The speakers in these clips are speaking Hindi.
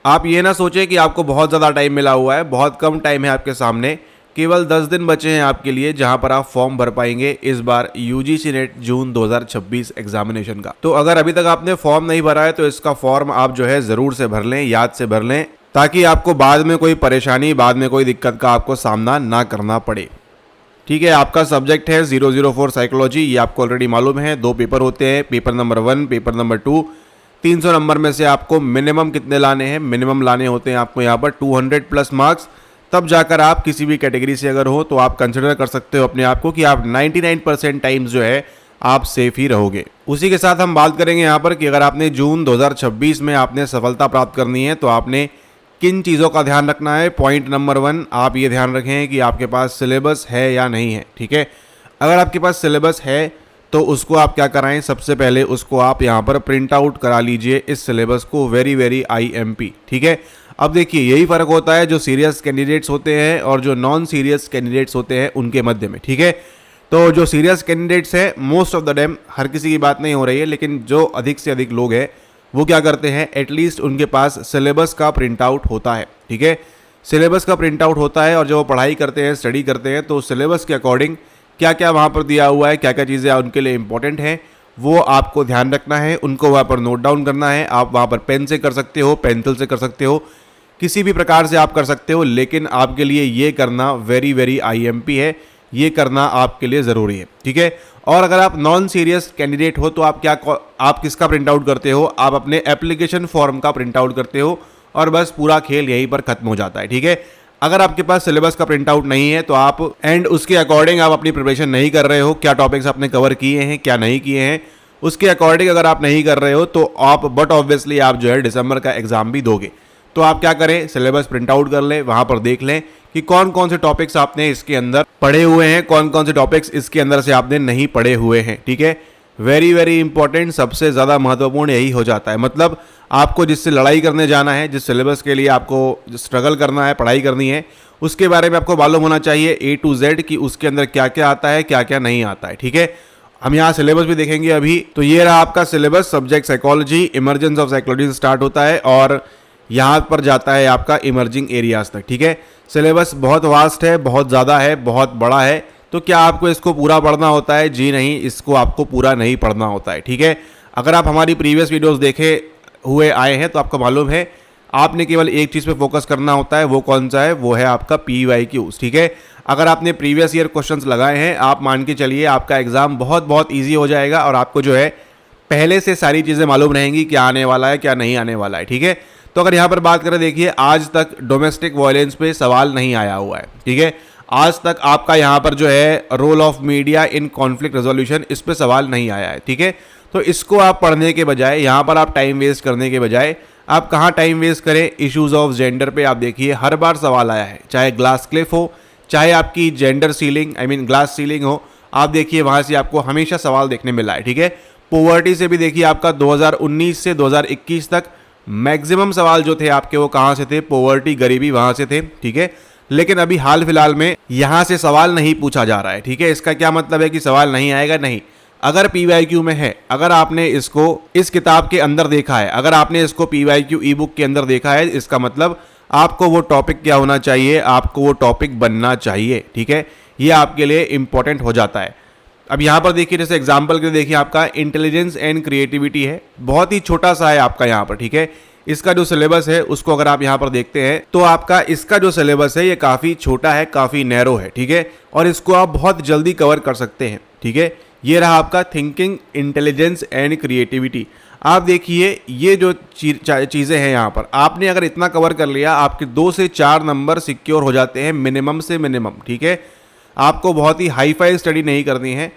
आप ये ना सोचें कि आपको बहुत ज़्यादा टाइम मिला हुआ है, बहुत कम टाइम है आपके सामने। केवल 10 दिन बचे हैं आपके लिए जहां पर आप फॉर्म भर पाएंगे इस बार यूजीसी नेट जून 2026 एग्जामिनेशन का। तो अगर अभी तक आपने फॉर्म नहीं भरा है तो इसका फॉर्म आप जो है ज़रूर से भर लें, याद से भर लें, ताकि आपको बाद में कोई परेशानी, बाद में कोई दिक्कत का आपको सामना ना करना पड़े। ठीक है, आपका सब्जेक्ट है 004 साइकोलॉजी। ये आपको ऑलरेडी मालूम है, 2 पेपर होते हैं, paper number 1, paper number 2। 300 number में से आपको मिनिमम कितने लाने हैं? मिनिमम लाने होते हैं आपको यहाँ पर 200 प्लस मार्क्स। तब जाकर आप किसी भी कैटेगरी से अगर हो तो आप कंसिडर कर सकते हो अपने आप को कि आप 99% टाइम्स जो है आप सेफ ही रहोगे। उसी के साथ हम बात करेंगे यहाँ पर कि अगर आपने जून 2026 में आपने सफलता प्राप्त करनी है तो आपने किन चीज़ों का ध्यान रखना है। पॉइंट नंबर 1, आप ये ध्यान रखें कि आपके पास सिलेबस है या नहीं है। ठीक है, अगर आपके पास सिलेबस है तो उसको आप क्या कराएं, सबसे पहले उसको आप यहाँ पर प्रिंट आउट करा लीजिए, इस सिलेबस को वेरी IMP। ठीक है, अब देखिए यही फ़र्क होता है जो सीरियस कैंडिडेट्स होते हैं और जो नॉन सीरियस कैंडिडेट्स होते हैं उनके मध्य में। ठीक है, तो जो सीरियस कैंडिडेट्स हैं मोस्ट ऑफ द टाइम, हर किसी की बात नहीं हो रही है, लेकिन जो अधिक से अधिक लोग हैं वो क्या करते हैं, एटलीस्ट उनके पास सिलेबस का प्रिंट आउट होता है। ठीक है, सिलेबस का प्रिंट आउट होता है और जब वो पढ़ाई करते हैं, स्टडी करते हैं, तो सिलेबस के अकॉर्डिंग क्या क्या वहाँ पर दिया हुआ है, क्या क्या चीज़ें उनके लिए इंपॉर्टेंट हैं, वो आपको ध्यान रखना है, उनको वहाँ पर नोट डाउन करना है। आप वहाँ पर पेन से कर सकते हो, पेंसिल से कर सकते हो, किसी भी प्रकार से आप कर सकते हो, लेकिन आपके लिए ये करना वेरी IMP है, ये करना आपके लिए ज़रूरी है। ठीक है, और अगर आप नॉन सीरियस कैंडिडेट हो तो आप किसका प्रिंट आउट करते हो? आप अपने एप्लीकेशन फॉर्म का प्रिंट आउट करते हो और बस पूरा खेल यहीं पर खत्म हो जाता है। ठीक है, अगर आपके पास सिलेबस का प्रिंट आउट नहीं है तो आप उसके अकॉर्डिंग आप अपनी प्रिपरेशन नहीं कर रहे हो, क्या टॉपिक्स आपने कवर किए हैं, क्या नहीं किए हैं, उसके अकॉर्डिंग अगर आप नहीं कर रहे हो तो आप बट ऑब्वियसली आप जो है दिसंबर का एग्जाम भी दोगे। तो आप क्या करें, सिलेबस प्रिंट आउट कर लें, वहां पर देख लें कि कौन कौन से टॉपिक्स आपने इसके अंदर पढ़े हुए हैं, कौन कौन से टॉपिक्स इसके अंदर से आपने नहीं पढ़े हुए हैं। ठीक है, वेरी इंपॉर्टेंट, सबसे ज़्यादा महत्वपूर्ण यही हो जाता है। मतलब आपको जिससे लड़ाई करने जाना है, जिस सिलेबस के लिए आपको स्ट्रगल करना है, पढ़ाई करनी है, उसके बारे में आपको मालूम होना चाहिए A to Z कि उसके अंदर क्या क्या आता है, क्या क्या नहीं आता है। ठीक है, हम यहाँ सिलेबस भी देखेंगे अभी। तो ये रहा आपका syllabus, subject psychology, emergence of psychology से स्टार्ट होता है और यहाँ पर जाता है आपका इमर्जिंग एरियाज तक। ठीक है, सिलेबस बहुत वास्ट है, बहुत ज़्यादा है, बहुत बड़ा है। तो क्या आपको इसको पूरा पढ़ना होता है? जी नहीं, इसको आपको पूरा नहीं पढ़ना होता है। ठीक है, अगर आप हमारी प्रीवियस वीडियोस देखे हुए आए हैं तो आपको मालूम है आपने केवल एक चीज़ पे फोकस करना होता है। वो कौन सा है? वो है आपका PYQs। ठीक है, अगर आपने प्रीवियस ईयर क्वेश्चंस लगाए हैं, आप मान के चलिए आपका एग्जाम बहुत ईजी हो जाएगा और आपको जो है पहले से सारी चीज़ें मालूम रहेंगी, क्या आने वाला है, क्या नहीं आने वाला है। ठीक है, तो अगर यहाँ पर बात करें, देखिए आज तक डोमेस्टिक वायलेंस पे सवाल नहीं आया हुआ है। ठीक है, आज तक आपका यहाँ पर जो है role of media in conflict resolution, इस पे सवाल नहीं आया है। ठीक है, तो इसको आप पढ़ने के बजाय, यहाँ पर आप टाइम वेस्ट करने के बजाय आप कहाँ टाइम वेस्ट करें, इश्यूज ऑफ जेंडर पे आप देखिए हर बार सवाल आया है, चाहे ग्लास क्लिफ हो, चाहे आपकी जेंडर सीलिंग ग्लास सीलिंग हो, आप देखिए वहाँ से आपको हमेशा सवाल देखने मिला है। ठीक है, पॉवर्टी से भी देखिए आपका 2019 से 2021 तक मैक्सिमम सवाल जो थे आपके वो कहाँ से थे? पॉवर्टी, गरीबी, वहाँ से थे। ठीक है, लेकिन अभी हाल फिलहाल में यहाँ से सवाल नहीं पूछा जा रहा है। ठीक है, इसका क्या मतलब है कि सवाल नहीं आएगा? नहीं, अगर PYQ में है, अगर आपने इसको इस किताब के अंदर देखा है, अगर आपने इसको PYQ ई बुक के अंदर देखा है, इसका मतलब आपको वो टॉपिक क्या होना चाहिए? आपको वो टॉपिक बनना चाहिए। ठीक है, ये आपके लिए इंपॉर्टेंट हो जाता है। अब यहाँ पर देखिए, जैसे एग्जाम्पल के लिए देखिए आपका इंटेलिजेंस एंड क्रिएटिविटी है, बहुत ही छोटा सा है आपका यहाँ पर। ठीक है, इसका जो सिलेबस है उसको अगर आप यहाँ पर देखते हैं तो आपका इसका जो सिलेबस है ये काफ़ी छोटा है, काफ़ी नैरो है। ठीक है, और इसको आप बहुत जल्दी कवर कर सकते हैं। ठीक है, ये रहा आपका थिंकिंग, इंटेलिजेंस एंड क्रिएटिविटी। आप देखिए ये जो चीज़ें हैं यहाँ पर, आपने अगर इतना कवर कर लिया, आपके 2 से 4 नंबर सिक्योर हो जाते हैं मिनिमम से मिनिमम। ठीक है, आपको बहुत ही हाई फाई स्टडी नहीं करनी है,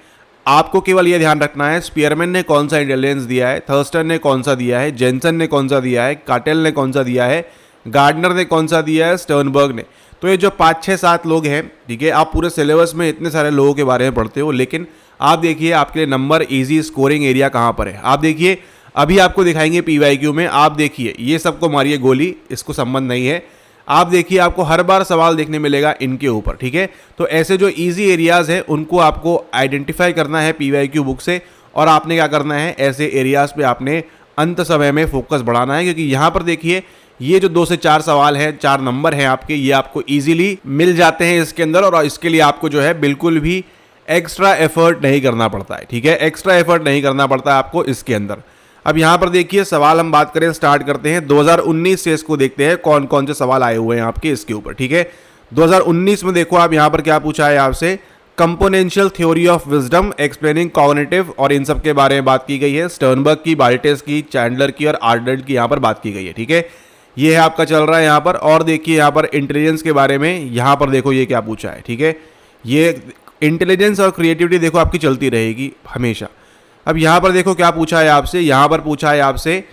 आपको केवल ये ध्यान रखना है स्पीयरमैन ने कौन सा इंटेलिजेंस दिया है, थर्स्टन ने कौन सा दिया है, जेनसन ने कौन सा दिया है, काटेल ने कौन सा दिया है, गार्डनर ने कौन सा दिया है, स्टर्नबर्ग ने। तो ये जो 5, 6, 7 लोग हैं, ठीक है, आप पूरे सिलेबस में इतने सारे लोगों के बारे में पढ़ते हो, लेकिन आप देखिए आपके लिए नंबर इजी स्कोरिंग एरिया कहाँ पर है। आप देखिए अभी आपको दिखाएंगे PYQ में, आप देखिए ये सबको मारिए गोली, इसको संबंध नहीं है। आप देखिए आपको हर बार सवाल देखने मिलेगा इनके ऊपर। ठीक है, तो ऐसे जो इजी एरियाज है उनको आपको आइडेंटिफाई करना है PYQ बुक से, और आपने क्या करना है, ऐसे एरियाज पे आपने अंत समय में फोकस बढ़ाना है, क्योंकि यहाँ पर देखिए ये जो 2 से 4 सवाल हैं, 4 नंबर हैं आपके, ये आपको इजीली मिल जाते हैं इसके अंदर, और इसके लिए आपको जो है बिल्कुल भी एक्स्ट्रा एफर्ट नहीं करना पड़ता है। ठीक है, एक्स्ट्रा एफर्ट नहीं करना पड़ता है आपको इसके अंदर। अब यहाँ पर देखिए सवाल हम बात करें, स्टार्ट करते हैं 2019 से, इसको देखते हैं कौन कौन से सवाल आए हुए हैं आपके इसके ऊपर। ठीक है, 2019 में देखो आप यहाँ पर क्या पूछा है आपसे, componential theory of wisdom explaining cognitive, और इन सब के बारे में बात की गई है। स्टर्नबर्ग की, बाल्टेस की, चैंडलर की और आर्नल्ड की यहाँ पर बात की गई है। ठीक है, ये है आपका चल रहा है यहाँ पर। और देखिए यहाँ पर इंटेलिजेंस के बारे में, यहाँ पर देखो ये क्या पूछा है। ठीक है, ये इंटेलिजेंस और क्रिएटिविटी देखो आपकी चलती रहेगी हमेशा। अब यहाँ पर देखो क्या पूछा है आपसे, यहाँ पर पूछा है आपसे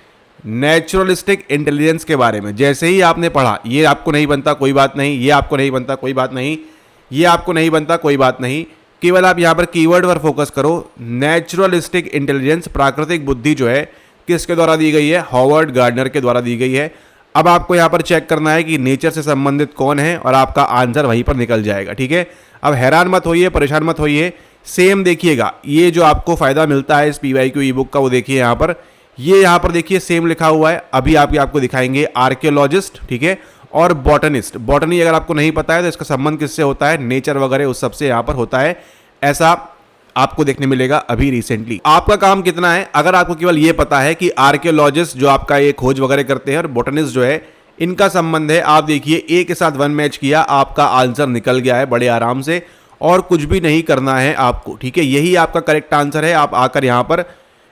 नेचुरलिस्टिक इंटेलिजेंस के बारे में। जैसे ही आपने पढ़ा, ये आपको नहीं बनता कोई बात नहीं, ये आपको नहीं बनता कोई बात नहीं, ये आपको नहीं बनता कोई बात नहीं, केवल आप यहाँ पर कीवर्ड पर फोकस करो। नेचुरलिस्टिक इंटेलिजेंस, प्राकृतिक बुद्धि जो है किसके द्वारा दी गई है, हॉवर्ड गार्डनर के द्वारा दी गई है। अब आपको यहाँ पर चेक करना है कि नेचर से संबंधित कौन है, और आपका आंसर वहीं पर निकल जाएगा। ठीक है, अब हैरान मत होइए, परेशान मत होइए, सेम देखिएगा ये जो आपको फायदा मिलता है इस PYQ ई बुक का, वो देखिए यहाँ पर, ये यहाँ पर देखिए सेम लिखा हुआ है। अभी आपको दिखाएंगे आर्कियोलॉजिस्ट, ठीक है, और बॉटनिस्ट। बॉटनी अगर आपको नहीं पता है तो इसका संबंध किससे होता है, नेचर वगैरह उस सबसे यहाँ पर होता है, ऐसा आपको देखने मिलेगा अभी रिसेंटली। आपका काम कितना है, अगर आपको केवल ये पता है कि आर्कियोलॉजिस्ट जो आपका ये खोज वगैरह करते हैं और बॉटनिस्ट जो है इनका संबंध है, आप देखिए ए के साथ 1 मैच किया, आपका आंसर निकल गया है बड़े आराम से, और कुछ भी नहीं करना है आपको। ठीक है, यही आपका करेक्ट आंसर है। आप आकर यहाँ पर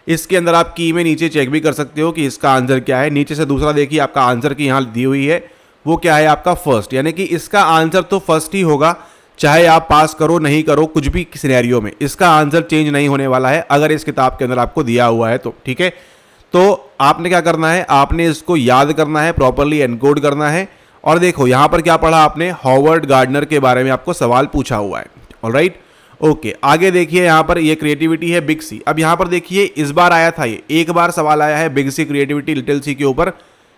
इसके अंदर आप की में नीचे चेक भी कर सकते हो कि इसका आंसर क्या है। नीचे से दूसरा देखिए आपका आंसर की यहाँ दी हुई है, वो क्या है आपका फर्स्ट, यानी कि इसका आंसर तो फर्स्ट ही होगा, चाहे आप पास करो नहीं करो, कुछ भी सिनेरियो में इसका आंसर चेंज नहीं होने वाला है अगर इस किताब के अंदर आपको दिया हुआ है तो। ठीक है, तो आपने क्या करना है, आपने इसको याद करना है, प्रॉपरली एनकोड करना है। और देखो यहाँ पर क्या पढ़ा आपने, हॉवर्ड गार्डनर के बारे में आपको सवाल पूछा हुआ है। ऑलराइट, ओके, आगे देखिए यहाँ पर ये क्रिएटिविटी है बिग सी। अब यहाँ पर देखिए इस बार आया था, ये एक बार सवाल आया है बिग सी क्रिएटिविटी लिटिल सी के ऊपर,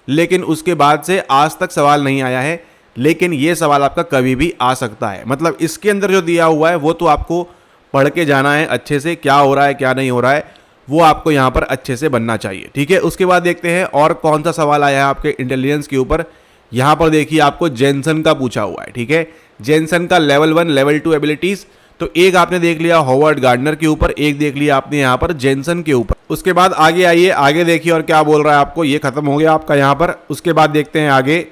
लेकिन उसके बाद से आज तक सवाल नहीं आया है। लेकिन ये सवाल आपका कभी भी आ सकता है, मतलब इसके अंदर जो दिया हुआ है वो तो आपको पढ़ के जाना है अच्छे से, क्या हो रहा है क्या नहीं हो रहा है वो आपको यहाँ पर अच्छे से बनना चाहिए। ठीक है, उसके बाद देखते हैं और कौन सा सवाल आया है आपके इंटेलिजेंस के ऊपर। यहाँ पर देखिए आपको जेनसन का पूछा हुआ है। ठीक है, जेनसन का लेवल 1 लेवल 2 एबिलिटीज, तो एक आपने देख लिया हॉवर्ड गार्डनर के ऊपर, एक देख लिया आपने यहाँ पर जेनसन के ऊपर। उसके बाद आगे आइए, आगे देखिए और क्या बोल रहा है आपको, ये खत्म हो गया आपका यहाँ पर। उसके बाद देखते हैं आगे,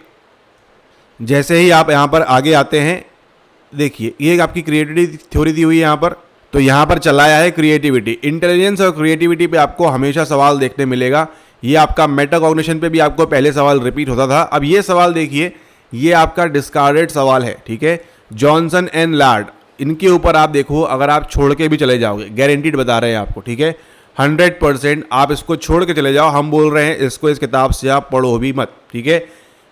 जैसे ही आप यहाँ पर आगे आते हैं, देखिए ये आपकी क्रिएटिविटी थ्योरी दी हुई है यहाँ पर, तो यहाँ पर चलाया है क्रिएटिविटी। इंटेलिजेंस और क्रिएटिविटी पे आपको हमेशा सवाल देखने मिलेगा। ये आपका मेटाकॉग्निशन पे भी आपको पहले सवाल रिपीट होता था। अब ये सवाल देखिए, ये आपका डिस्कार्डेड सवाल है। ठीक है, जॉनसन एंड लार्ड, इनके ऊपर आप देखो, अगर आप छोड़ के भी चले जाओगे, गारंटीड बता रहे हैं आपको, ठीक है, 100% आप इसको छोड़ के चले जाओ, हम बोल रहे हैं इसको इस किताब से आप पढ़ो भी मत। ठीक है,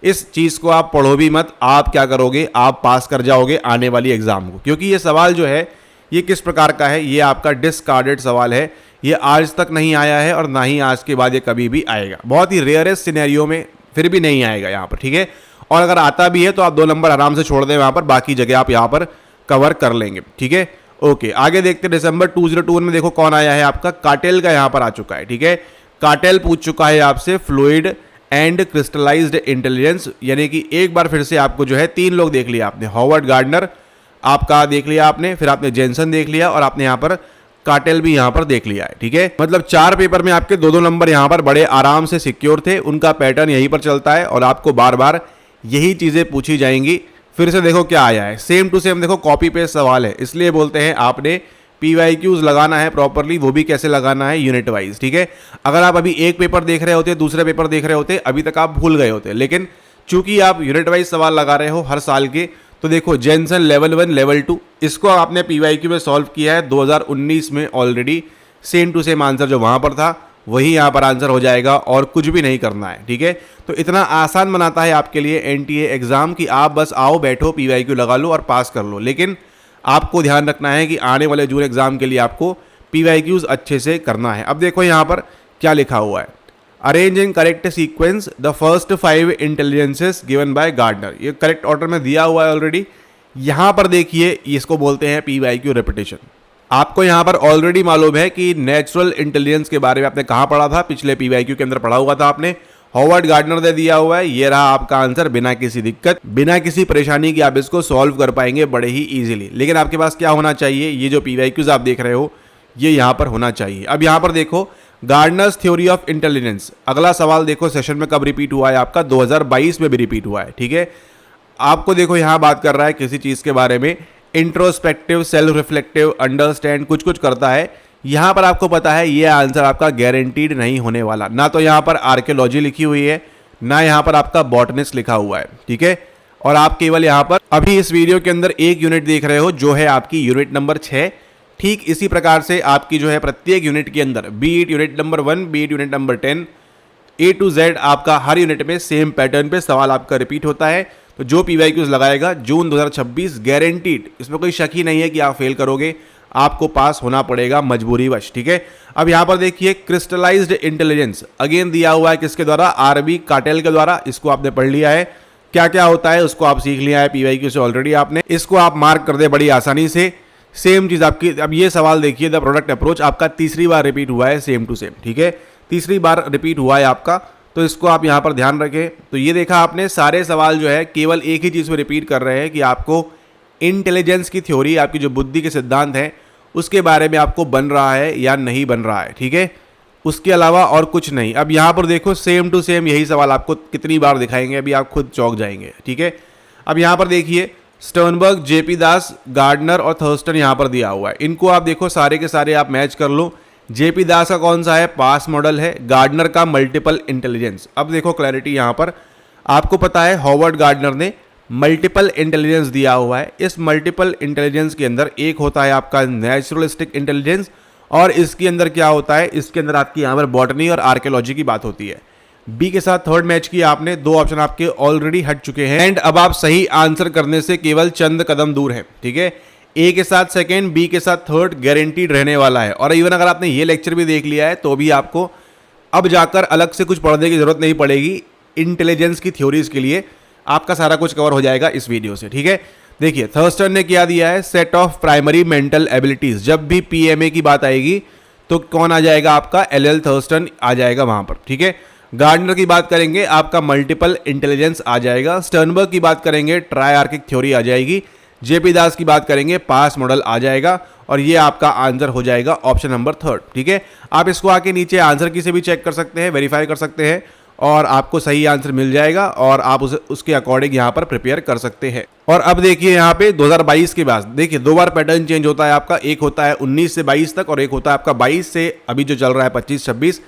इस चीज़ को आप पढ़ो भी मत, आप क्या करोगे, आप पास कर जाओगे आने वाली एग्जाम को, क्योंकि ये सवाल जो है ये किस प्रकार का है, ये आपका डिस्कार्डेड सवाल है। ये आज तक नहीं आया है और ना ही आज के बाद ये कभी भी आएगा, बहुत ही रेयरेस्ट सिनेरियो में फिर भी नहीं आएगा यहाँ पर। ठीक है, और अगर आता भी है तो आप 2 नंबर आराम से छोड़ दें वहाँ पर, बाकी जगह आप यहाँ पर कवर कर लेंगे। ठीक है, ओके, आगे देखते हैं दिसंबर 2021 में देखो कौन आया है आपका, काटेल का यहाँ पर आ चुका है। ठीक है, काटेल पूछ चुका है आपसे फ्लूइड एंड क्रिस्टलाइज्ड इंटेलिजेंस, यानी कि एक बार फिर से आपको जो है 3 लोग देख लिया आपने, हॉवर्ड गार्डनर आपका देख लिया आपने, फिर आपने जेनसन देख लिया और आपने यहाँ पर काटेल भी यहाँ पर देख लिया है। ठीक है, मतलब 4 पेपर में आपके 2-2 नंबर यहाँ पर बड़े आराम से सिक्योर थे। उनका पैटर्न यहीं पर चलता है और आपको बार बार यही चीज़ें पूछी जाएंगी। फिर से देखो क्या आया है, सेम टू सेम देखो कॉपी पेस्ट सवाल है, इसलिए बोलते हैं आपने PYQs लगाना है प्रॉपरली, वो भी कैसे लगाना है, यूनिट वाइज। ठीक है, अगर आप अभी एक पेपर देख रहे होते, दूसरे पेपर देख रहे होते, अभी तक आप भूल गए होते, लेकिन चूंकि आप यूनिट वाइज सवाल लगा रहे हो हर साल के, तो देखो जेनसन लेवल 1 लेवल 2, इसको आपने PYQ में सॉल्व किया है 2019 में already, same to same answer जो वहाँ पर था वही यहाँ पर आंसर हो जाएगा और कुछ भी नहीं करना है। ठीक है, तो इतना आसान बनाता है आपके लिए NTA एग्ज़ाम कि आप बस आओ बैठो PYQ लगा लो और पास कर लो। लेकिन आपको ध्यान रखना है कि आने वाले जून एग्जाम के लिए आपको PYQs अच्छे से करना है। अब देखो यहाँ पर क्या लिखा हुआ है, arrange in correct sequence the first 5 intelligences given by Gardner, ये करेक्ट ऑर्डर में दिया हुआ है ऑलरेडी। यहाँ पर देखिए इसको बोलते हैं PYQ रिपीटेशन। आपको यहाँ पर ऑलरेडी मालूम है कि नेचुरल इंटेलिजेंस के बारे में आपने कहाँ पढ़ा था, पिछले PYQ के अंदर पढ़ा हुआ था आपने, हॉवर्ड गार्डनर दे दिया हुआ है। ये रहा आपका आंसर, बिना किसी दिक्कत, बिना किसी परेशानी की आप इसको सॉल्व कर पाएंगे बड़े ही इजीली। लेकिन आपके पास क्या होना चाहिए, ये जो पीवाईक्यूज आप देख रहे हो ये यहाँ पर होना चाहिए। अब यहाँ पर देखो गार्डनर्स थ्योरी ऑफ इंटेलिजेंस, अगला सवाल देखो सेशन में कब रिपीट हुआ है आपका, 2022 में भी रिपीट हुआ है। ठीक है, आपको देखो यहाँ बात कर रहा है किसी चीज़ के बारे में, इंट्रोस्पेक्टिव, सेल्फ रिफ्लेक्टिव, अंडरस्टैंड, कुछ कुछ करता है। यहाँ पर आपको पता है ये आंसर आपका गारंटीड नहीं होने वाला, ना तो यहाँ पर आर्कियोलॉजी लिखी हुई है, ना यहाँ पर आपका बॉटनिस्ट लिखा हुआ है। ठीक है, और आप केवल यहाँ पर अभी इस वीडियो के अंदर एक यूनिट देख रहे हो जो है आपकी यूनिट नंबर 6। ठीक इसी प्रकार से आपकी जो है प्रत्येक यूनिट के अंदर, B it unit number 1, B it unit number 10, A to Z आपका हर यूनिट में सेम पैटर्न पे सवाल आपका रिपीट होता है। तो जो पीवाईक्यूज लगाएगा जून 2026 गारंटीड, इसमें कोई शक ही नहीं है कि आप फेल करोगे, आपको पास होना पड़ेगा मजबूरीवश। ठीक है, अब यहाँ पर देखिए क्रिस्टलाइज्ड इंटेलिजेंस अगेन दिया हुआ है किसके द्वारा, आरबी काटेल के द्वारा। इसको आपने पढ़ लिया है, क्या क्या होता है उसको आप सीख लिया है पीवाईक्यू से ऑलरेडी आपने, इसको आप मार्क कर दे बड़ी आसानी से। सेम चीज आपकी, अब ये सवाल देखिए, द प्रोडक्ट अप्रोच आपका तीसरी बार रिपीट हुआ है, सेम टू सेम। ठीक है, तीसरी बार रिपीट हुआ है आपका, तो इसको आप यहाँ पर ध्यान रखें। तो ये देखा आपने, सारे सवाल जो है केवल एक ही चीज़ में रिपीट कर रहे हैं कि आपको इंटेलिजेंस की थ्योरी, आपकी जो बुद्धि के सिद्धांत हैं उसके बारे में आपको बन रहा है या नहीं बन रहा है। ठीक है, उसके अलावा और कुछ नहीं। अब यहाँ पर देखो सेम टू सेम यही सवाल आपको कितनी बार दिखाएंगे, अभी आप खुद चौंक जाएंगे। ठीक है, अब यहाँ पर देखिए स्टर्नबर्ग, जेपी दास, गार्डनर और थर्स्टन यहाँ पर दिया हुआ है। इनको आप देखो सारे के सारे आप मैच कर लो। जेपी दास का कौन सा है, पास मॉडल है, गार्डनर का मल्टीपल इंटेलिजेंस। अब देखो क्लैरिटी यहाँ पर आपको पता है हॉवर्ड गार्डनर ने मल्टीपल इंटेलिजेंस दिया हुआ है। इस मल्टीपल इंटेलिजेंस के अंदर एक होता है आपका नेचुरलिस्टिक इंटेलिजेंस, और इसके अंदर क्या होता है, इसके अंदर आपकी यहाँ पर बॉटनी और आर्कियोलॉजी की बात होती है। बी के साथ थर्ड मैच किया आपने, 2 ऑप्शन आपके ऑलरेडी हट चुके हैं एंड अब आप सही आंसर करने से केवल चंद कदम दूर हैं। ठीक है, ए के साथ सेकंड, बी के साथ थर्ड गारंटीड रहने वाला है। और इवन अगर आपने ये लेक्चर भी देख लिया है तो भी आपको अब जाकर अलग से कुछ पढ़ने की जरूरत नहीं पड़ेगी। इंटेलिजेंस की थ्योरीज के लिए आपका सारा कुछ कवर हो जाएगा इस वीडियो से। ठीक है, देखिए थर्स्टन ने क्या दिया है, set of primary mental abilities. जब भी पीएमए की बात आएगी तो कौन आ जाएगा आपका, एल थर्स्टन आ जाएगा वहां पर। ठीक है, गार्डनर की बात करेंगे आपका मल्टीपल इंटेलिजेंस आ जाएगा, स्टर्नबर्ग की बात करेंगे ट्रायआर्किक थ्योरी आ जाएगी, जेपी दास की बात करेंगे पास मॉडल आ जाएगा, और ये आपका आंसर हो जाएगा ऑप्शन नंबर 3। ठीक है, आप इसको आके नीचे आंसर की से भी चेक कर सकते हैं, वेरीफाई कर सकते हैं, और आपको सही आंसर मिल जाएगा और आप उसके अकॉर्डिंग यहाँ पर प्रिपेयर कर सकते हैं। और अब देखिए यहाँ पे 2022 के बाद देखिए 2 बार पैटर्न चेंज होता है आपका, एक होता है 19 से 22 तक और एक होता है आपका 22 से अभी जो चल रहा है 25-26।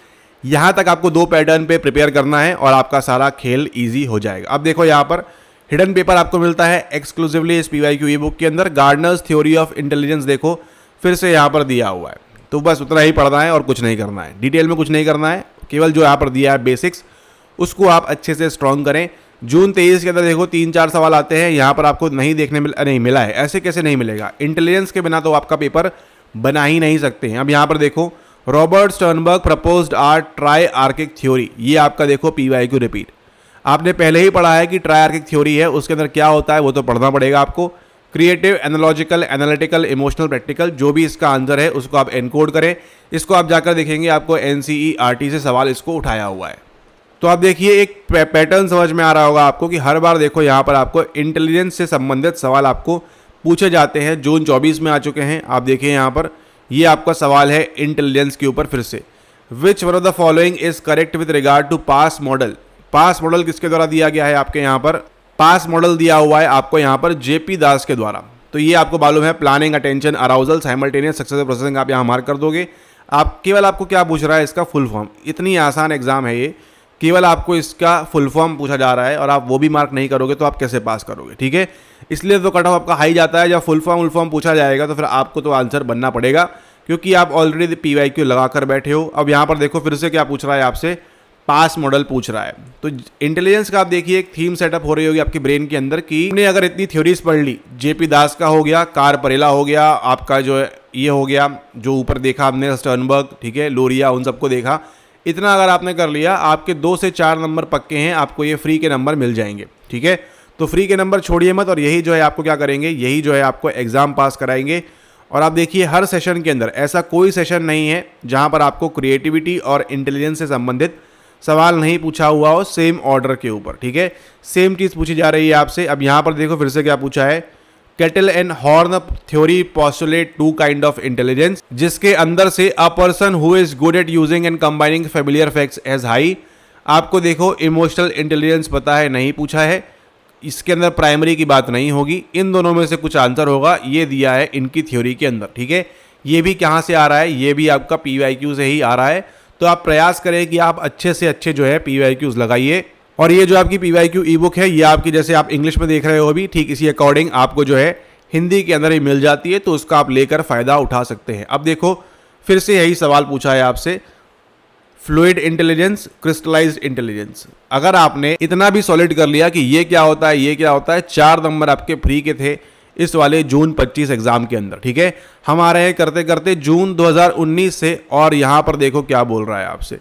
यहाँ तक आपको 2 पैटर्न पे प्रिपेयर करना है और आपका सारा खेल ईजी हो जाएगा। अब देखो यहाँ पर हिडन पेपर आपको मिलता है एक्सक्लूसिवली इस पीवाईक्यू ई बुक के अंदर, गार्डनर्स थ्योरी ऑफ इंटेलिजेंस देखो फिर से यहाँ पर दिया हुआ है। तो बस उतना ही पढ़ना है और कुछ नहीं करना है, डिटेल में कुछ नहीं करना है, केवल जो यहाँ पर दिया है बेसिक्स उसको आप अच्छे से स्ट्रॉन्ग करें। जून 23 के अंदर देखो 3-4 सवाल आते हैं, यहाँ पर आपको नहीं देखने नहीं मिला है, ऐसे कैसे नहीं मिलेगा, इंटेलिजेंस के बिना तो आपका पेपर बना ही नहीं सकते हैं। अब यहाँ पर देखो Robert Sternberg proposed art triarchic theory, ये आपका देखो पीवाईक्यू रिपीट, आपने पहले ही पढ़ा है कि ट्रायआर्किक थ्योरी है, उसके अंदर क्या होता है वो तो पढ़ना पड़ेगा आपको। Creative, analogical, analytical, emotional, practical, जो भी इसका आंसर है उसको आप एनकोड करें। इसको आप जाकर देखेंगे आपको एनसीईआरटी से सवाल इसको उठाया हुआ है। तो आप देखिए एक पैटर्न समझ में आ रहा होगा आपको कि हर बार देखो यहाँ पर आपको इंटेलिजेंस से संबंधित सवाल आपको पूछे जाते हैं। जून 24 में आ चुके हैं, आप देखिए यहाँ पर ये आपका सवाल है इंटेलिजेंस के ऊपर फिर से। Which one of the following is correct with regard to PASS model. PASS model किसके द्वारा दिया गया है आपके यहाँ पर, पास मॉडल दिया हुआ है आपको यहाँ पर जेपी दास के द्वारा। तो ये आपको मालूम है, planning, attention, arousal, simultaneous successive processing, आप यहाँ मार्क कर दोगे। आप केवल आपको क्या पूछ रहा है, इसका फुल फॉर्म। इतनी आसान एग्जाम है ये, केवल आपको इसका फुल फॉर्म पूछा जा रहा है और आप वो भी मार्क नहीं करोगे तो आप कैसे पास करोगे। ठीक है, इसलिए तो कट ऑफ आपका हाई जाता है। जब फुल फॉर्म पूछा जाएगा तो फिर आपको तो आंसर बनना पड़ेगा, क्योंकि आप ऑलरेडी पीवाईक्यू लगा कर बैठे हो। अब यहाँ पर देखो फिर से क्या पूछ रहा है आपसे, पास मॉडल पूछ रहा है। तो इंटेलिजेंस का आप देखिए एक थीम सेटअप हो रही होगी आपकी ब्रेन के अंदर कि आपने अगर इतनी थ्योरीज पढ़ ली, जेपी दास का हो गया, कार परेला हो गया, आपका जो ये हो गया, जो ऊपर देखा आपने स्टर्नबर्ग, ठीक है, लोरिया, उन सबको देखा, इतना अगर आपने कर लिया, आपके 2 से 4 नंबर पक्के हैं, आपको ये फ्री के नंबर मिल जाएंगे। ठीक है, तो फ्री के नंबर छोड़िए मत, और यही जो है आपको क्या करेंगे, यही जो है आपको एग्जाम पास कराएंगे। और आप देखिए हर सेशन के अंदर ऐसा कोई सेशन नहीं है जहां पर आपको क्रिएटिविटी और इंटेलिजेंस से संबंधित सवाल नहीं पूछा हुआ हो सेम ऑर्डर के ऊपर, ठीक है। सेम चीज पूछी जा रही है आपसे। अब यहां पर देखो फिर से क्या पूछा है, Cattell and Horn theory postulate two kind of intelligence, जिसके अंदर से a person who is good at using and combining familiar facts as high. आपको देखो इमोशनल इंटेलिजेंस पता है, नहीं पूछा है, इसके अंदर प्राइमरी की बात नहीं होगी, इन दोनों में से कुछ आंसर होगा, ये दिया है इनकी थ्योरी के अंदर, ठीक है। ये भी कहाँ से आ रहा है, ये भी आपका PYQ से ही आ रहा है। तो आप प्रयास करें कि आप अच्छे से अच्छे जो है PYQs लगाइए। और ये जो आपकी PYQ ई बुक है, ये आपकी जैसे आप इंग्लिश में देख रहे हो अभी, ठीक इसी अकॉर्डिंग आपको जो है हिंदी के अंदर ही मिल जाती है, तो उसका आप लेकर फायदा उठा सकते हैं। अब देखो फिर से यही सवाल पूछा है आपसे, फ्लूइड इंटेलिजेंस, क्रिस्टलाइज्ड इंटेलिजेंस। अगर आपने इतना भी सॉलिड कर लिया कि ये क्या होता है, ये क्या होता है, 4 नंबर आपके फ्री के थे इस वाले जून 25 एग्जाम के अंदर, ठीक है। हम आ रहे हैं करते करते जून 2019 से, और यहां पर देखो क्या बोल रहा है आपसे,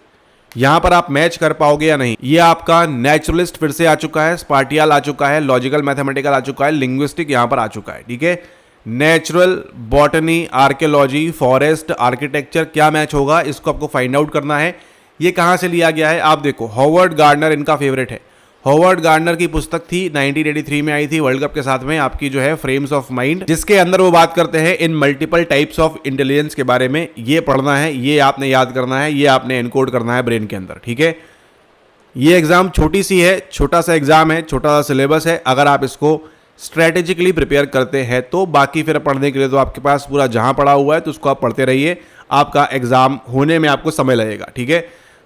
यहां पर आप मैच कर पाओगे या नहीं। ये आपका नेचुरलिस्ट फिर से आ चुका है, स्पार्टियल आ चुका है, लॉजिकल मैथमेटिकल आ चुका है, लिंग्विस्टिक यहां पर आ चुका है, ठीक है। Natural, botany, archaeology, forest, architecture, क्या मैच होगा इसको आपको फाइंड आउट करना है। ये कहां से लिया गया है, आप देखो हॉवर्ड गार्डनर इनका फेवरेट है। हॉवर्ड गार्डनर की पुस्तक थी 1983 में आई थी वर्ल्ड कप के साथ में, आपकी जो है फ्रेम्स ऑफ माइंड, जिसके अंदर वो बात करते हैं इन मल्टीपल टाइप्स ऑफ इंटेलिजेंस के बारे में। ये पढ़ना है, ये आपने याद करना है, ये आपने एनकोड करना है ब्रेन के अंदर, ठीक है। ये एग्जाम छोटी सी है, छोटा सा एग्जाम है, छोटा सा सिलेबस है। अगर आप इसको स्ट्रेटेजिकली प्रिपेयर करते हैं तो बाकी फिर पढ़ने के लिए तो आपके पास पूरा जहां पड़ा हुआ है, तो उसको आप पढ़ते रहिए, आपका एग्जाम होने में आपको समय लगेगा, ठीक है।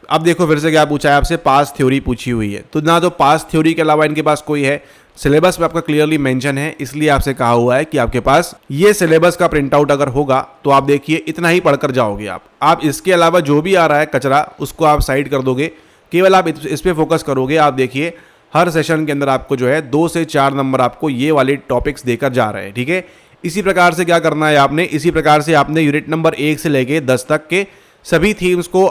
अब देखो फिर से क्या पूछा है आपसे, पास थ्योरी पूछी हुई है, तो ना तो पास थ्योरी के अलावा इनके पास कोई है, सिलेबस में आपका क्लियरली मेंशन है, इसलिए आपसे कहा हुआ है कि आपके पास ये सिलेबस का प्रिंट आउट अगर होगा तो आप देखिए इतना ही पढ़कर जाओगे आप इसके अलावा जो भी आ रहा है कचरा उसको आप साइड कर दोगे, केवल आप इस पे फोकस करोगे। आप देखिए हर सेशन के अंदर आपको जो है 2 से 4 नंबर आपको ये वाले टॉपिक्स देकर जा रहे हैं, ठीक है। इसी प्रकार से क्या करना है आपने, इसी प्रकार से आपने यूनिट नंबर 1 से लेके 10 तक के सभी थीम्स को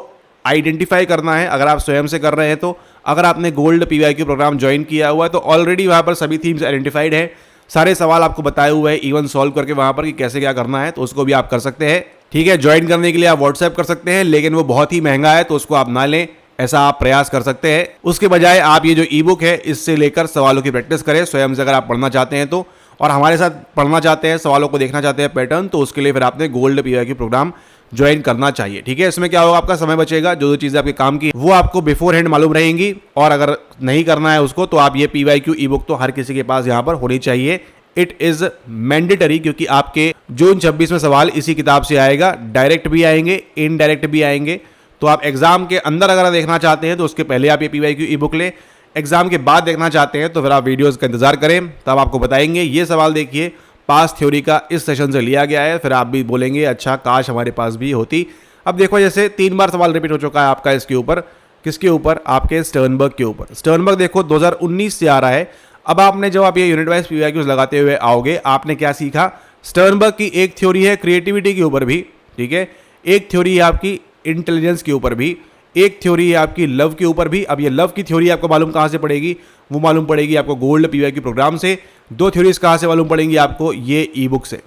आइडेंटिफाई करना है। अगर आप स्वयं से कर रहे हैं तो, अगर आपने गोल्ड PYQ प्रोग्राम ज्वाइन किया हुआ है तो ऑलरेडी वहाँ पर सभी थीम्स आइडेंटिफाइड है, सारे सवाल आपको बताए हुए हैं, इवन सॉल्व करके वहाँ पर कि कैसे क्या करना है, तो उसको भी आप कर सकते हैं, ठीक है। ज्वाइन करने के लिए आप व्हाट्सएप कर सकते हैं, लेकिन वो बहुत ही महंगा है तो उसको आप ना लें, ऐसा आप प्रयास कर सकते हैं। उसके बजाय आप ये जो ई बुक है इससे लेकर सवालों की प्रैक्टिस करें स्वयं से, अगर आप पढ़ना चाहते हैं तो, और हमारे साथ पढ़ना चाहते हैं, सवालों को देखना चाहते हैं पैटर्न, तो उसके लिए फिर आपने गोल्ड PYQ प्रोग्राम ज्वाइन करना चाहिए, ठीक है। इसमें क्या होगा, आपका समय बचेगा, जो चीज़ें आपके काम की वो आपको बिफोर हैंड मालूम रहेंगी, और अगर नहीं करना है उसको तो आप ये PYQ ई बुक तो हर किसी के पास यहाँ पर होनी चाहिए, इट इज मैंडेटरी, क्योंकि आपके जून 26 में सवाल इसी किताब से आएगा, डायरेक्ट भी आएंगे, इनडायरेक्ट भी आएंगे। तो आप एग्जाम के अंदर अगर देखना चाहते हैं तो उसके पहले आप ये PYQ ई बुक लें, एग्जाम के बाद देखना चाहते हैं तो फिर आप वीडियोस का इंतजार करें, तब आपको बताएंगे। ये सवाल देखिए पास थ्योरी का इस सेशन से लिया गया है, फिर आप भी बोलेंगे अच्छा काश हमारे पास भी होती। अब देखो जैसे 3 बार सवाल रिपीट हो चुका है आपका इसके ऊपर, किसके ऊपर, आपके स्टर्नबर्ग के ऊपर। स्टर्नबर्ग देखो 2019 से आ रहा है। अब आपने जब आप ये यूनिट वाइज PYQs लगाते हुए आओगे, आपने क्या सीखा, स्टर्नबर्ग की एक थ्योरी है क्रिएटिविटी के ऊपर भी, ठीक है, एक थ्योरी है आपकी इंटेलिजेंस के ऊपर भी, एक थ्योरी है आपकी लव के ऊपर भी। अब ये लव की थ्योरी आपको मालूम कहाँ से पड़ेगी, वो मालूम पड़ेगी आपको गोल्ड PYQ प्रोग्राम से। 2 थ्योरीज कहाँ से मालूम पड़ेंगी आपको, ये ई बुक से,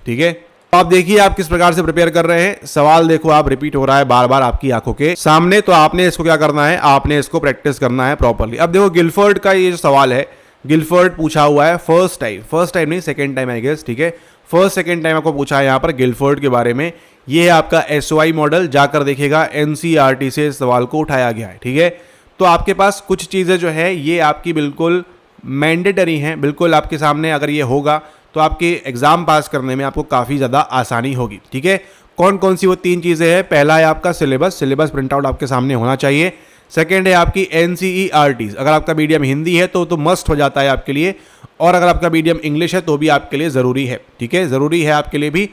ठीक है। तो आप देखिए आप किस प्रकार से प्रिपेयर कर रहे हैं। सवाल देखो आप रिपीट हो रहा है बार बार आपकी आंखों के सामने, तो आपने इसको क्या करना है, आपने इसको प्रैक्टिस करना है प्रॉपरली। अब देखो गिलफर्ड का ये जो सवाल है, गिलफर्ड पूछा हुआ है फर्स्ट टाइम नहीं, सेकेंड टाइम आई गेस, ठीक है। फर्स्ट सेकेंड टाइम आपको पूछा है यहाँ पर गिलफर्ड के बारे में। ये है आपका SOI मॉडल, जाकर देखिएगा NCERT से इस सवाल को उठाया गया है, ठीक है। तो आपके पास कुछ चीज़ें जो है ये आपकी बिल्कुल मैंडेटरी हैं, बिल्कुल आपके सामने अगर ये होगा तो आपके एग्जाम पास करने में आपको काफ़ी ज़्यादा आसानी होगी, ठीक है। कौन कौन सी वो 3 चीज़ें हैं, पहला है आपका सिलेबस प्रिंट आउट आपके सामने होना चाहिए। सेकेंड है आपकी NCERT, अगर आपका मीडियम हिंदी है तो मस्ट हो जाता है आपके लिए, और अगर आपका मीडियम इंग्लिश है तो भी आपके लिए ज़रूरी है, ठीक है, ज़रूरी है आपके लिए भी,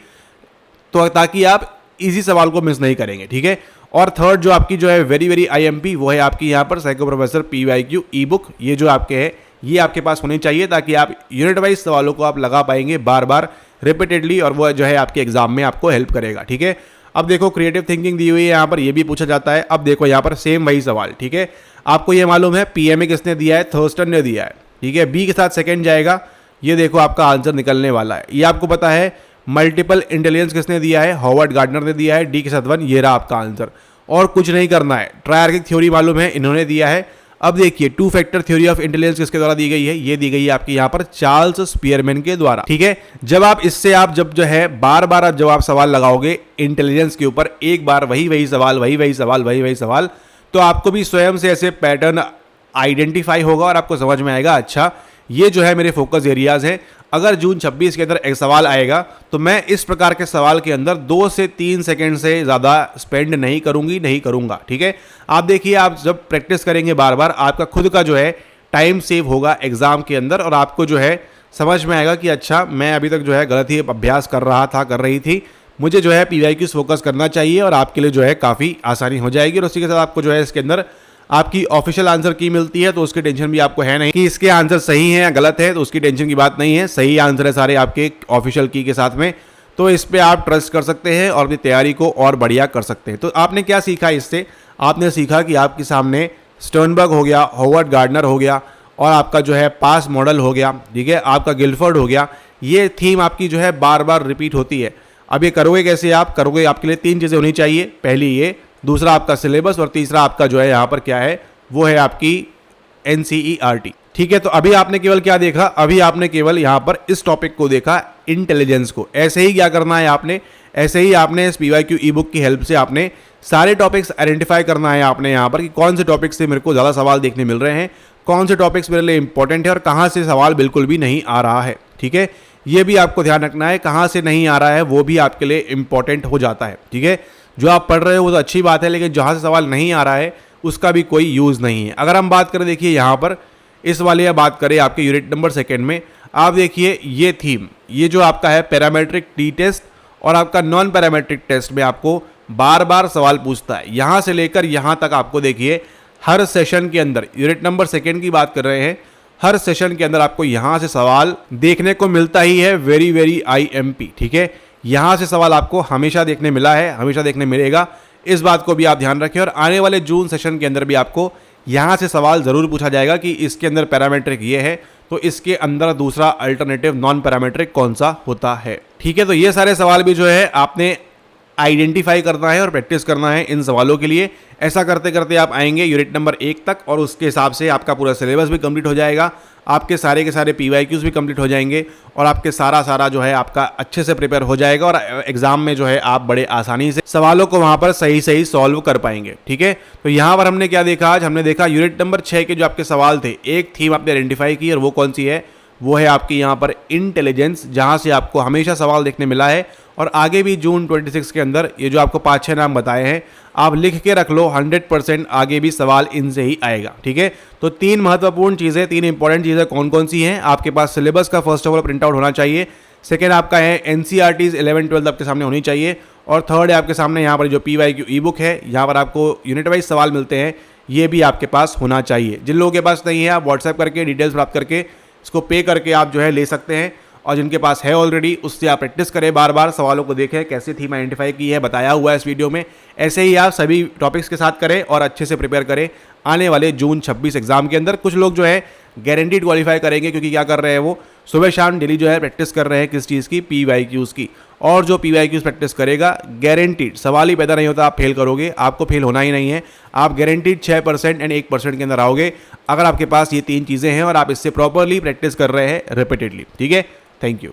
तो ताकि आप इजी सवाल को मिस नहीं करेंगे, ठीक है। और थर्ड जो आपकी जो है वेरी IMP, वो है आपकी यहाँ पर साइको प्रोफेसर PYQ ई बुक। ये जो आपके है ये आपके पास होनी चाहिए, ताकि आप यूनिट वाइज सवालों को आप लगा पाएंगे बार बार रिपीटेडली, और वो जो है आपके एग्जाम में आपको हेल्प करेगा, ठीक है। अब देखो क्रिएटिव थिंकिंग दी हुई है यहाँ पर, ये भी पूछा जाता है। अब देखो यहाँ पर सेम वही सवाल, ठीक है। आपको ये मालूम है PMA किसने दिया है, थर्स्टन ने दिया है, ठीक है। B के साथ सेकेंड जाएगा, ये देखो आपका आंसर निकलने वाला है। ये आपको पता है मल्टीपल इंटेलिजेंस किसने दिया है, हॉवर्ड गार्डनर ने दिया है, D के साथ 1, ये रहा आपका आंसर। और कुछ नहीं करना है। ट्रायर्किक थ्योरी मालूम है, इन्होंने दिया है। अब देखिए two factor theory of intelligence किसके द्वारा दी गई है, ये दी गई है आपकी यहाँ पर चार्ल्स स्पीयरमैन के द्वारा। ठीक है, जब आप इससे आप जब जो है बार बार आप जब आप सवाल लगाओगे इंटेलिजेंस के ऊपर, एक बार वही सवाल वही सवाल, तो आपको भी स्वयं से ऐसे पैटर्न आइडेंटिफाई होगा और आपको समझ में आएगा अच्छा ये जो है मेरे फोकस एरियाज है। अगर जून 26 के अंदर एक सवाल आएगा तो मैं इस प्रकार के सवाल के अंदर 2 से 3 सेकंड से ज़्यादा स्पेंड नहीं करूंगा। ठीक है, आप देखिए आप जब प्रैक्टिस करेंगे बार बार, आपका खुद का जो है टाइम सेव होगा एग्जाम के अंदर और आपको जो है समझ में आएगा कि अच्छा मैं अभी तक जो है गलत ही अभ्यास कर रही थी, मुझे जो है PYQs फोकस करना चाहिए और आपके लिए जो है काफ़ी आसानी हो जाएगी। और उसी के साथ आपको जो है इसके अंदर आपकी ऑफिशियल आंसर की मिलती है, तो उसकी टेंशन भी आपको है नहीं कि इसके आंसर सही है या गलत है, तो उसकी टेंशन की बात नहीं है। सही आंसर है सारे आपके ऑफिशियल की के साथ में, तो इस पे आप ट्रस्ट कर सकते हैं और अपनी तैयारी को और बढ़िया कर सकते हैं। तो आपने क्या सीखा इससे, आपने सीखा कि आपके सामने स्टर्नबर्ग हो गया, होवर्ड गार्डनर हो गया और आपका जो है पास मॉडल हो गया, ठीक है, आपका गिलफोर्ड हो गया। ये थीम आपकी जो है बार बार रिपीट होती है। अब ये करोगे कैसे, आप करोगे आपके लिए 3 चीज़ें होनी चाहिए। पहली ये, दूसरा आपका सिलेबस और तीसरा आपका जो है यहाँ पर क्या है वो है आपकी NCERT। ठीक है, तो अभी आपने केवल क्या देखा, अभी आपने केवल यहाँ पर इस टॉपिक को देखा, इंटेलिजेंस को। ऐसे ही क्या करना है आपने, ऐसे ही आपने इस PYQ ई बुक की हेल्प से आपने सारे टॉपिक्स आइडेंटिफाई करना है आपने यहाँ पर कि कौन से टॉपिक से मेरे को ज़्यादा सवाल देखने मिल रहे हैं, कौन से टॉपिक्स मेरे लिए इंपॉर्टेंट है और कहाँ से सवाल बिल्कुल भी नहीं आ रहा है। ठीक है, ये भी आपको ध्यान रखना है, कहाँ से नहीं आ रहा है वो भी आपके लिए इंपॉर्टेंट हो जाता है। ठीक है, जो आप पढ़ रहे हो वो तो अच्छी बात है, लेकिन जहाँ से सवाल नहीं आ रहा है उसका भी कोई यूज़ नहीं है। अगर हम बात करें, देखिए यहाँ पर इस वाले या बात करें आपके यूनिट नंबर 2 में, आप देखिए ये थीम, ये जो आपका है पैरामेट्रिक टी टेस्ट और आपका नॉन पैरामेट्रिक टेस्ट में आपको बार बार सवाल पूछता है। यहाँ से लेकर यहाँ तक आपको देखिए हर सेशन के अंदर, यूनिट नंबर 2 की बात कर रहे हैं, हर सेशन के अंदर आपको यहाँ से सवाल देखने को मिलता ही है, वेरी IMP। ठीक है, यहाँ से सवाल आपको हमेशा देखने मिला है, हमेशा देखने मिलेगा, इस बात को भी आप ध्यान रखें। और आने वाले जून सेशन के अंदर भी आपको यहाँ से सवाल ज़रूर पूछा जाएगा कि इसके अंदर पैरामेट्रिक ये है तो इसके अंदर दूसरा अल्टरनेटिव नॉन पैरामेट्रिक कौन सा होता है। ठीक है, तो ये सारे सवाल भी जो है आपने आइडेंटिफाई करना है और प्रैक्टिस करना है इन सवालों के लिए। ऐसा करते करते आप आएंगे यूनिट नंबर 1 तक और उसके हिसाब से आपका पूरा सिलेबस भी कंप्लीट हो जाएगा, आपके सारे के सारे PYQs भी कंप्लीट हो जाएंगे और आपके सारा जो है आपका अच्छे से प्रिपेयर हो जाएगा और एग्जाम में जो है आप बड़े आसानी से सवालों को वहां पर सही सॉल्व कर पाएंगे। ठीक है, तो यहाँ पर हमने क्या देखा, आज हमने देखा यूनिट नंबर 6 के जो आपके सवाल थे, एक थीम आपने आइडेंटिफाई की और वो कौन सी है, वो है आपकी यहाँ पर इंटेलिजेंस, जहाँ से आपको हमेशा सवाल देखने मिला है और आगे भी जून 26 के अंदर ये जो आपको 5-6 नाम बताए हैं आप लिख के रख लो, 100% आगे भी सवाल इनसे ही आएगा। ठीक है, तो 3 महत्वपूर्ण चीज़ें, 3 इंपॉर्टेंट चीज़ें कौन कौन सी हैं, आपके पास सिलेबस का first of all print out होना चाहिए, सेकेंड आपका है NCERTs 11-12 आपके सामने होनी चाहिए और थर्ड है आपके सामने यहाँ पर जो PYQ ई बुक है, यहाँ पर आपको यूनिट वाइज सवाल मिलते हैं, ये भी आपके पास होना चाहिए। जिन लोगों के पास नहीं है आप व्हाट्सएप करके डिटेल्स प्राप्त करके इसको पे करके आप जो है ले सकते हैं और जिनके पास है ऑलरेडी उससे आप प्रैक्टिस करें, बार बार सवालों को देखें कैसे थीम आइडेंटिफाई की है, बताया हुआ है इस वीडियो में। ऐसे ही आप सभी टॉपिक्स के साथ करें और अच्छे से प्रिपेयर करें आने वाले जून 26 एग्जाम के अंदर। कुछ लोग जो है गारंटीड क्वालिफाई करेंगे क्योंकि क्या कर रहे हैं, वो सुबह शाम डेली जो है प्रैक्टिस कर रहे हैं किस चीज़ की, PYQs की। और जो PYQs प्रैक्टिस करेगा गारंटीड, सवाल ही पैदा नहीं होता आप फेल करोगे, आपको फेल होना ही नहीं है, आप गारंटीड 6% एंड 1% के अंदर आओगे अगर आपके पास ये 3 चीज़ें हैं और आप इससे प्रॉपरली प्रैक्टिस कर रहे हैं रिपीटेडली। ठीक है, थैंक यू।